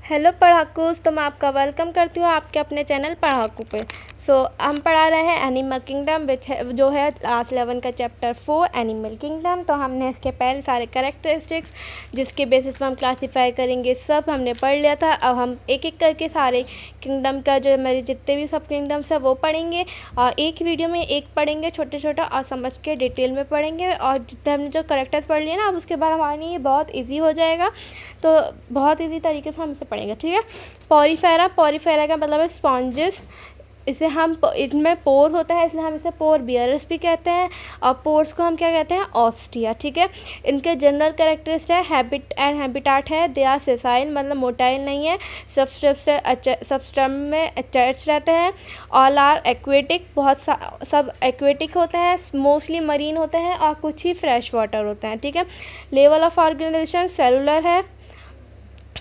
Hello पढ़ाकूस, तो मैं आपका वेलकम करती हूँ आपके अपने चैनल पढ़ाकू पे। हम पढ़ा रहे हैं एनिमल किंगडम विच है जो है क्लास 11 का चैप्टर 4 एनिमल किंगडम। तो हमने इसके पहले सारे कैरेक्टरिस्टिक्स जिसके बेसिस पर हम क्लासीफाई करेंगे सब हमने पढ़ लिया था। अब हम एक एक करके सारे किंगडम का जो मेरे जितने भी सब किंगडम्स है वो पढ़ेंगे और एक वीडियो में एक पढ़ेंगे छोटे छोटा और समझ के डिटेल में पढ़ेंगे। और जितने हमने जो करेक्टर्स पढ़ लिए ना अब उसके बाद हमारे लिए बहुत ईजी हो जाएगा। तो बहुत ईजी तरीके से हम इसे पढ़ेंगे, ठीक है। पॉरीफेरा का मतलब है स्पॉन्जेस। इसे हम इनमें पोर होता है इसलिए हम इसे पोर बियरस भी कहते हैं और पोर्स को हम क्या कहते हैं ऑस्टिया, ठीक है। इनके जनरल कैरेक्टरिस्टिक है हैबिट एंड हैबिटाट है। दे आर सेसाइल मतलब मोटाइल नहीं है, सबस्ट्रम में अटैच रहते हैं। ऑल आर एक्वेटिक, बहुत सब एक्वेटिक होते हैं, मोस्टली मरीन होते हैं और कुछ ही फ्रेश वाटर होते हैं, ठीक है। लेवल ऑफ ऑर्गेनाइजेशन सेलुलर है।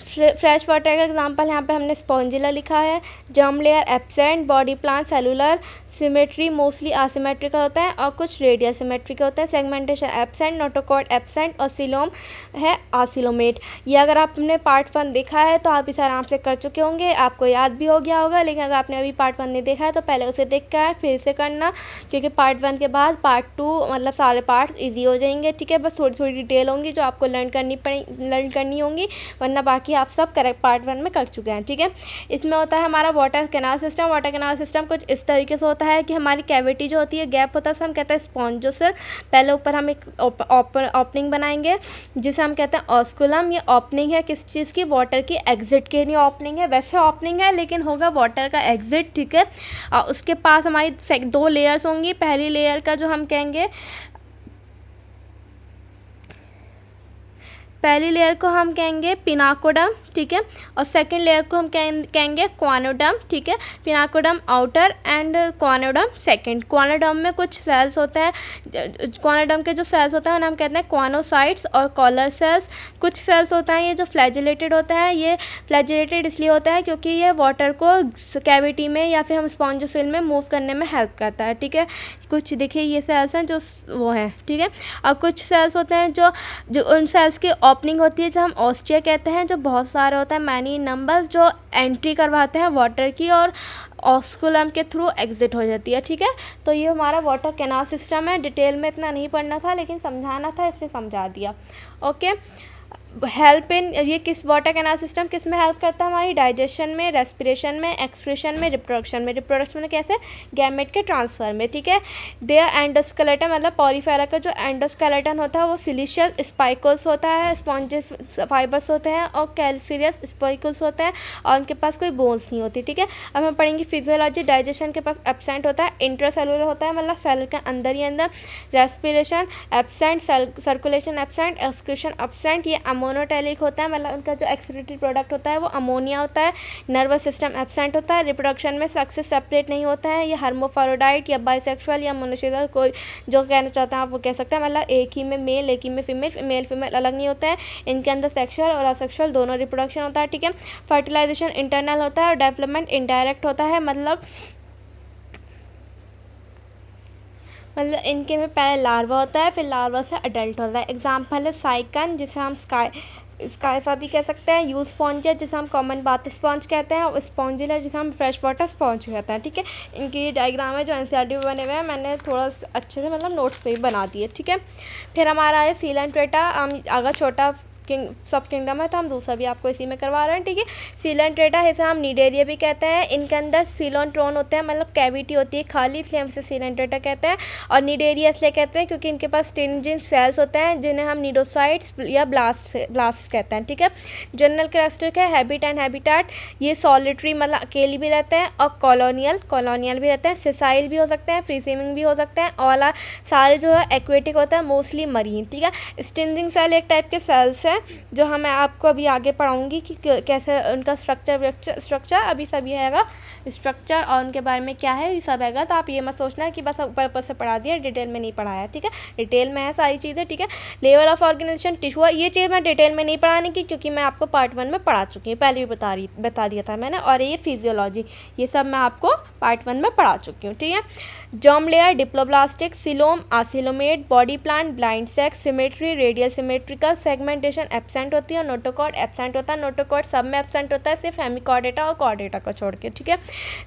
फ्रेश वाटर का एग्जांपल यहाँ पे हमने स्पॉन्जिला लिखा है। Germ layer absent, body plan cellular, symmetry mostly asymmetrical होता है और कुछ रेडियल सिमेट्रिकल होता है। सेगमेंटेशन एब्सेंट, नोटोकॉर्ड एब्सेंट और सिलोम है आसिलोमेट। ये अगर आपने पार्ट 1 देखा है तो आप इसे आराम से कर चुके होंगे, आपको याद भी हो गया होगा। लेकिन अगर आपने अभी पार्ट 1 नहीं देखा है तो पहले उसे देख के आए फिर से करना, क्योंकि पार्ट 1 के बाद पार्ट 2 मतलब सारे पार्ट ईजी हो जाएंगे, ठीक है। बस थोड़ी थोड़ी डिटेल होंगी जो आपको लर्न करनी होंगी, वरना बाकी आप सब करेक्ट पार्ट 1 में कर चुके हैं, ठीक है। इसमें होता है हमारा water canal system. Water canal system कुछ इस तरीके से होता है कि हमारी कैविटी जो होती है गैप होता है उसे हम कहते हैं स्पॉन्जोसेल। पहले ऊपर हम एक ओपनिंग बनाएंगे जिसे हम कहते हैं ऑस्कुलम। ये ओपनिंग है किस चीज़ की, वाटर की एग्जिट के लिए ओपनिंग है। वैसे ओपनिंग है लेकिन होगा वाटर का एग्जिट, ठीक है। और उसके पास हमारी 2 लेयर्स होंगी। पहली लेयर का जो हम कहेंगे पहली लेयर को हम कहेंगे पिनाकोडम, ठीक है। और सेकंड लेयर को हम कहेंगे क्वानोडम, ठीक है। पिनाकोडम आउटर एंड क्वानोडम सेकंड। क्वानोडम में कुछ सेल्स होते हैं, क्वानोडम के जो सेल्स होते हैं उन्हें हम कहते हैं क्वानोसाइट्स और कॉलर सेल्स। कुछ सेल्स होता है ये जो फ्लैजिलेटेड होता है। ये फ्लैजिलेटेड इसलिए होता है क्योंकि ये वाटर को कैविटी में या फिर हम स्पॉन्जोसेल में मूव करने में हेल्प करता है, ठीक है। कुछ देखिए ये सेल्स हैं जो वो हैं, ठीक है। और कुछ सेल्स होते हैं जो उन सेल्स की ओपनिंग होती है जो हम ऑस्टिया कहते हैं, जो बहुत सारे होता है मैनी नंबर्स, जो एंट्री करवाते हैं वाटर की और ऑस्कुलम के थ्रू एग्जिट हो जाती है, ठीक है। तो ये हमारा वाटर कैनाल सिस्टम है। डिटेल में इतना नहीं पढ़ना था लेकिन समझाना था इसलिए समझा दिया, ओके। हेल्प इन, ये किस वाटर कैनाल सिस्टम किस में हेल्प करता है, हमारी डाइजेशन में, रेस्पिरेशन में, एक्सक्रीशन में, रिप्रोडक्शन में। रिप्रोडक्शन में कैसे, गैमेट के ट्रांसफर में, ठीक है। देयर एंडोस्केलेटन मतलब पॉरीफेरा का जो एंडोस्केलेटन होता है वो सिलिशियस स्पाइकल्स होता है, स्पॉन्जेस फाइबर्स होते हैं और कैल्सीरियस स्पाइकल्स होते हैं और उनके पास कोई बोन्स नहीं होती, ठीक है। अब हम पढ़ेंगे फिजियोलॉजी। डाइजेशन के पास एब्सेंट होता है, इंट्रासेलुलर होता है मतलब सेल के अंदर ही अंदर। Respiration absent, circulation absent, excretion absent. ये मोनोटैलिक होता है मतलब उनका जो एक्सक्रीटरी प्रोडक्ट होता है वो अमोनिया होता है। नर्वस सिस्टम एब्सेंट होता है। रिप्रोडक्शन में सेक्सेस सेपरेट नहीं होता है। ये हर्मोफोरोडाइट या बाइसेक्सुअल या मोनोसेक्सुअल कोई जो कहना चाहते हैं आप वो कह सकते हैं, मतलब एक ही में मेल एक ही में फीमेल, मेल फीमेल अलग नहीं होते हैं। इनके अंदर सेक्सुअल और असेक्सुअल दोनों रिप्रोडक्शन होता है, ठीक है। फर्टिलाइजेशन इंटरनल होता है और डेवलपमेंट इनडायरेक्ट होता है, मतलब इनके में पहले लार्वा होता है फिर लार्वा से अडल्ट होता है। एग्जाम्पल है साइकन जिसे हम स्काइफा भी कह सकते हैं। यू स्पॉन्ज जिसे हम कॉमन बाथ स्पॉन्ज कहते हैं और स्पॉन्जिला जिसे हम फ्रेश वाटर स्पॉन्ज कहते हैं, ठीक है। इनकी डायग्राम है जो एनसीईआरटी में बने हुए हैं, मैंने थोड़ा अच्छे से मतलब नोट्स पे भी बना दिए, ठीक है। फिर हमारा है सीलेंट्रेटा। अगर छोटा सब किंगडम है तो हम दूसरा भी आपको इसी में करवा रहे हैं, ठीक है। सीलेंट्रेटा इसे हम निडेरिया भी कहते हैं। इनके अंदर सीलोट्रॉन होते हैं मतलब कैविटी होती है खाली, इसलिए हम इसे सीलेंट्रेटा कहते हैं। और इसलिए कहते हैं क्योंकि इनके पास स्टिंजिन सेल्स होते हैं जिन्हें हम निडोसाइट्स या ब्लास्ट कहते हैं, ठीक है। जनरल कैरेक्टरिस्टिक है हैबिट एंड हैबिटाट। ये सॉलिटरी मतलब अकेले भी रहते हैं और कॉलोनियल भी रहते हैं। सेसाइल भी हो सकते हैं, फ्री स्विमिंग भी हो सकते हैं और सारे जो है एक्वेटिक होता है, मोस्टली मरीन, ठीक है। स्टिंजिंग सेल एक टाइप के सेल्स है जो हमें आपको अभी आगे पढ़ाऊंगी कि कैसे उनका स्ट्रक्चर अभी सब ये हैगा स्ट्रक्चर और उनके बारे में क्या है ये सब हैगा। तो आप ये मत सोचना कि बस ऊपर ऊपर से पढ़ा दिया, डिटेल में नहीं पढ़ाया, ठीक है। डिटेल में है सारी चीज़ें, ठीक है। लेवल ऑफ ऑर्गेनाइजेशन टिश्यू, ये चीज़ मैं डिटेल में नहीं पढ़ाने की क्योंकि मैं आपको पार्ट 1 में पढ़ा चुकी हूँ, पहले भी बता दिया था मैंने। और ये फिजियोलॉजी ये सब मैं आपको पार्ट 1 में पढ़ा चुकी हूँ, ठीक है। Germ layer diploblastic, coelom acoelomate, body plan, blind sac, symmetry, radial symmetrical, segmentation circulation absent होती है और नोटोकॉर्ड एब्सेंट होता है। नोटोकॉर्ड सब में एब्सेंट होता है सिर्फ हेमिकॉर्डेटा और कॉर्डेटा को छोड़ के, ठीक है।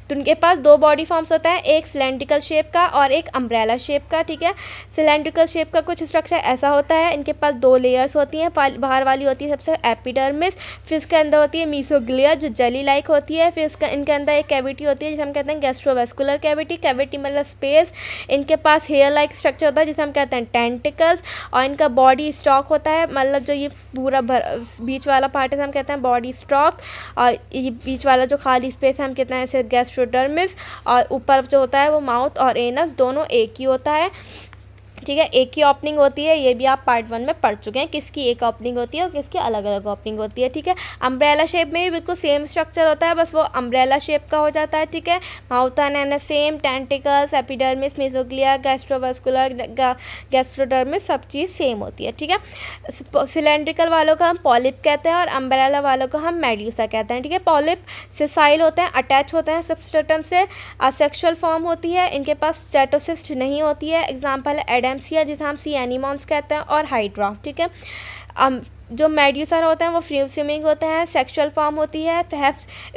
तो उनके पास दो बॉडी फॉर्म्स होता है, एक सिलेंड्रिकल शेप का और एक अम्ब्रेला शेप का, ठीक है। सिलेंड्रिकल शेप का कुछ स्ट्रक्चर ऐसा होता है, इनके पास दो लेयर्स होती हैं, बाहर वाली होती है सबसे एपिडर्मिस, फिर इसके अंदर होती है मीसोग्लिया जो जेली लाइक होती है, फिर इसका इनके अंदर एक कैविटी होती है जिसे हम कहते हैं गैस्ट्रोवेस्कुलर कैविटी। कैविटी मतलब स्पेस। इनके पास हेयर लाइक स्ट्रक्चर होता है जिसे हम कहते हैं टेंटिकल्स, और इनका बॉडी स्टॉक होता है, मतलब जो ये पूरा बीच वाला पार्ट है हम कहते हैं बॉडी स्टॉक, और ये बीच वाला जो खाली स्पेस है हम कहते हैं इसे गैस्ट्रोडर्मिस, और ऊपर जो होता है वो माउथ और एनस दोनों एक ही होता है, ठीक है। एक ही ओपनिंग होती है, ये भी आप पार्ट 1 में पढ़ चुके हैं, किसकी एक ओपनिंग होती है और किसकी अलग अलग ओपनिंग होती है, ठीक है। अम्ब्रेला शेप में भी बिल्कुल सेम स्ट्रक्चर होता है, बस वो अम्ब्रेला शेप का हो जाता है, ठीक है। Mouth and anus same, tentacles, epidermis, mesoglea, gastrovascular, gastrodermis सब चीज़ सेम होती है, ठीक है। सिलेंड्रिकल वालों को हम पॉलिप कहते हैं और अम्ब्रेला वालों को हम मेड्यूसा कहते हैं, ठीक है। पॉलिप सिसाइल होते हैं, अटैच होते हैं सबस्ट्रेटम से, असेक्सुअल फॉर्म होती है, इनके पास स्टेटोसिस्ट नहीं होती है। एग्जाम्पल है एडेम्सिया जिसे हम सी एनिमॉन्स कहते हैं और हाइड्रा, ठीक है। जो मेड्यूसा होते हैं वो फ्री स्विमिंग होते हैं, सेक्सुअल फॉर्म होती है,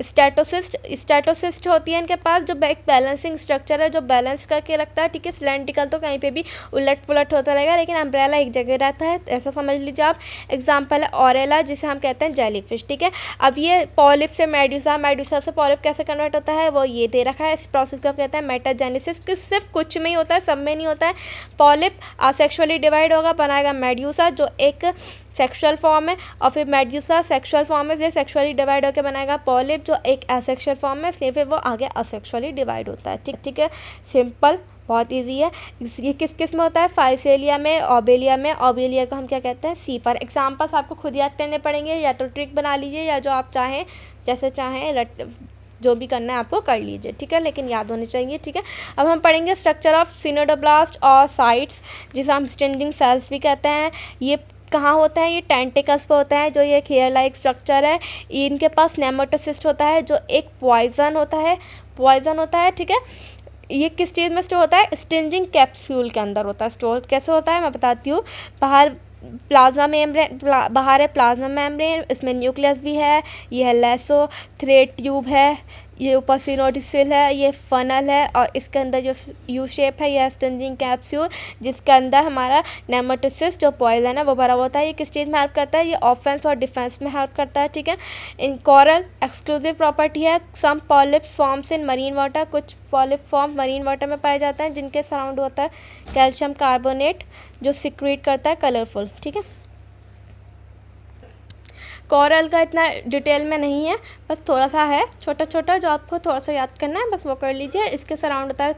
स्टेटोसिस्ट होती है इनके पास जो एक बैलेंसिंग स्ट्रक्चर है जो बैलेंस करके रखता है, ठीक है। सिलेंड्रिकल तो कहीं पे भी उलट पुलट होता रहेगा, लेकिन अम्ब्रेला एक जगह रहता है, ऐसा समझ लीजिए आप। एग्जाम्पल है ऑरेला जिसे हम कहते हैं जेलीफिश, ठीक है। अब ये पॉलिप से मेड्यूसा, मेड्यूसा से पॉलिप कैसे कन्वर्ट होता है वो ये दे रखा है, इस प्रोसेस को कहते हैं मेटाजेनेसिस, कि सिर्फ कुछ में ही होता है, सब में नहीं होता है। पॉलिप असेक्सुअली डिवाइड होगा, बनाएगा मेड्यूसा जो एक सेक्सुअल फॉर्म है, और फिर मेड्यूसा सेक्सुअल फॉर्म है, फिर सेक्सुअली डिवाइड होकर बनाएगा पॉलिप जो एक असेक्सुअल फॉर्म है, फिर वो आगे असेक्सुअली डिवाइड होता है, ठीक है। सिंपल, बहुत इजी है। ये किस किस में होता है? फाइसेलिया में, ओबेलिया में। ओबेलिया को हम क्या कहते हैं? सीपर। एग्जाम्पल्स आपको खुद याद करने पड़ेंगे, या तो ट्रिक बना लीजिए या जो आप चाहें जैसे चाहें जो भी करना है आपको कर लीजिए, ठीक है, लेकिन याद होनी चाहिए, ठीक है। अब हम पढ़ेंगे स्ट्रक्चर ऑफ सिनोडोब्लास्ट और साइट्स जिसे हम स्टिंजिंग सेल्स भी कहते हैं। ये कहाँ होता है? ये टेंटिकल्स पे होता है, जो ये हेयर लाइक स्ट्रक्चर है। इनके पास नेमेटोसिस्ट होता है जो एक पॉइजन होता है, ठीक है। ये किस चीज़ में स्टोर होता है? स्टिंजिंग कैप्सूल के अंदर होता है स्टोर। कैसे होता है मैं बताती हूँ। बाहर प्लाज्मा मेम्ब्रेन, बाहर है प्लाज्मा मेम्ब्रेन, इसमें न्यूक्लियस भी है, ये है लेसो, थ्रेड ट्यूब है, ये ऊपर सिनोडिसिल है, ये फनल है, और इसके अंदर जो यू शेप है यह स्टिंजिंग कैप्सूल जिसके अंदर हमारा नेमेटोसिस्ट जो पॉइजन है वो भरा होता है। ये किस चीज़ में हेल्प करता है? ये ऑफेंस और डिफेंस में हेल्प करता है, ठीक है। इन कोरल एक्सक्लूसिव प्रॉपर्टी है, some polyps forms in marine water, कुछ पॉलिप फॉर्म मरीन वाटर में पाए जाते हैं जिनके सराउंड होता है कैल्शियम कार्बोनेट जो सिक्रीट करता है कलरफुल, ठीक है। कोरल का इतना डिटेल में नहीं है, बस थोड़ा सा है छोटा छोटा जो आपको थोड़ा सा याद करना है, बस वो कर लीजिए। इसके सराउंड होता है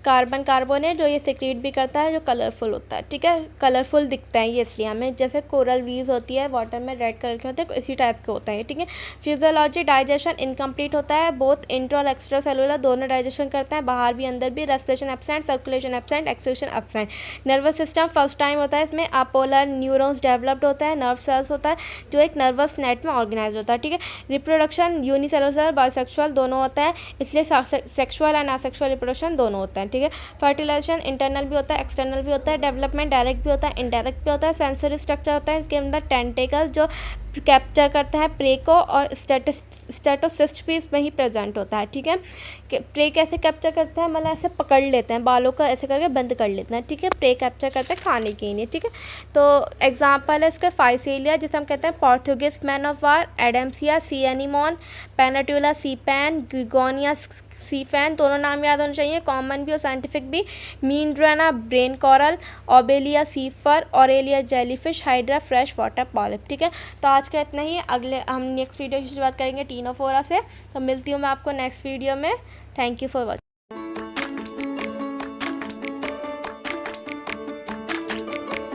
कार्बन कार्बोनेट जो ये सिक्रीट भी करता है जो कलरफुल होता है, ठीक है। कलरफुल दिखता है ये इसलिए हमें, जैसे कोरल रीज होती है वाटर में रेड कलर के होते हैं, इसी टाइप के होता है, ठीक है। फिजियोलॉजी, डाइजेशन इनकम्प्लीट होता है, बोथ इंट्रा और एक्स्ट्रा सेलुलर दोनों डाइजेशन करते हैं, बाहर भी अंदर भी। Respiration absent, circulation absent, excretion absent. Nervous system first time होता है इसमें, अपोलर न्यूरॉन्स डेवलप्ड होता है, नर्व सेल्स होता है जो एक नर्वस नेट में ऑर्गेनाइज होता है, ठीक है। रिप्रोडक्शन यूनिसेलुलर बाइसेक्सुअल दोनों होता है, इसलिए सेक्सुअल एंड असेक्सुअल रिप्रोडक्शन दोनों होता है, ठीक है। फर्टिलाइजेशन इंटरनल भी होता है, एक्सटर्नल भी होता है। डेवलपमेंट डायरेक्ट भी होता है, इनडायरेक्ट भी होता है। सेंसरी स्ट्रक्चर होता है, इसके अंदर टेंटेकल्स जो कैप्चर करते हैं प्रे को, और स्टेटोसिस्ट भी इसमें ही प्रेजेंट होता है, ठीक है। प्रे कैसे कैप्चर करते हैं? मतलब ऐसे पकड़ लेते हैं, बालों का ऐसे करके बंद कर लेते हैं, ठीक है। प्रे कैप्चर करते हैं खाने के लिए, ठीक है। तो एग्जाम्पल है इसके फाइसेलिया जिसे हम कहते हैं Portuguese man of war, Adamsia sea anemone, Pennatula sea pen, Gorgonia sea fan, दोनों नाम याद होने चाहिए, कॉमन भी और साइंटिफिक भी। Meandrina brain coral, obelia sea fur, aurelia jellyfish, hydra fresh water polyp, ठीक है। तो आज का इतना ही, अगले हम नेक्स्ट वीडियो की शुरुआत करेंगे टीनोफोरा से। तो मिलती हूँ मैं आपको नेक्स्ट वीडियो में। Thank you for watching.